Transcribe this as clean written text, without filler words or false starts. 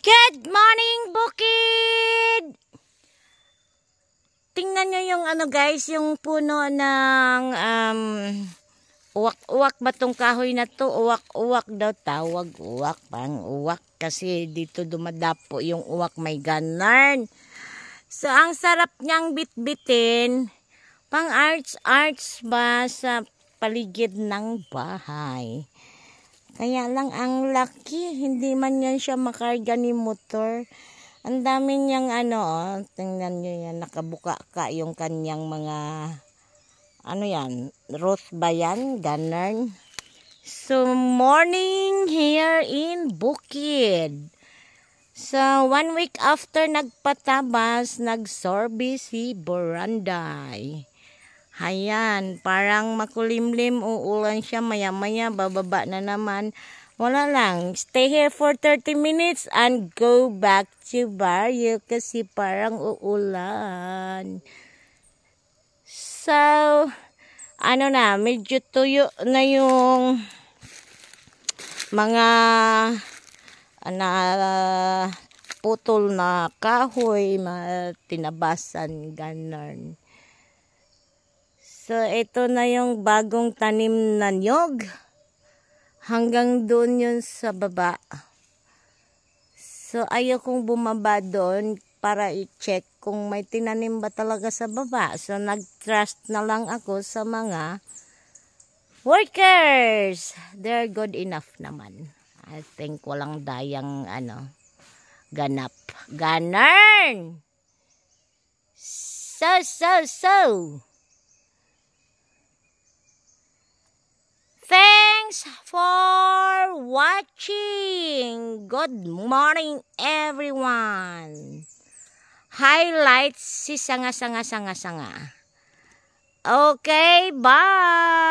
Good morning, bukid! Tingnan nyo yung guys, yung puno ng uwak-uwak ba tong kahoy na to? Uwak-uwak daw tawag. Uwak, pang uwak. Kasi dito dumadapo yung uwak, may ganarn. So, ang sarap niyang bitbitin. Pang arts ba sa paligid ng bahay. Kaya lang ang laki, hindi man yan siya makarga ni motor. Ang dami niyang tingnan nyo yan, nakabuka ka yung kanyang mga, rose ba yan? Ganarn. So, morning here in Bukid. So, 1 week after nagpatabas, nagsorbi si Boranday. Ayan, parang makulimlim, uulan siya, maya-maya, bababa na naman. Wala lang, stay here for 30 minutes and go back to Barrio kasi parang uulan. So, medyo tuyo na yung mga putol na kahoy, tinabasan, ganun. So, ito na yung bagong tanim na nyog. Hanggang doon yun sa baba. So, ayokong bumaba doon para i-check kung may tinanim ba talaga sa baba. So, nag-trust na lang ako sa mga workers. They're good enough naman. I think walang dayang ganap. Ganarn! So. Thanks for watching. Good morning, everyone. Highlights si sanga. Okay, bye.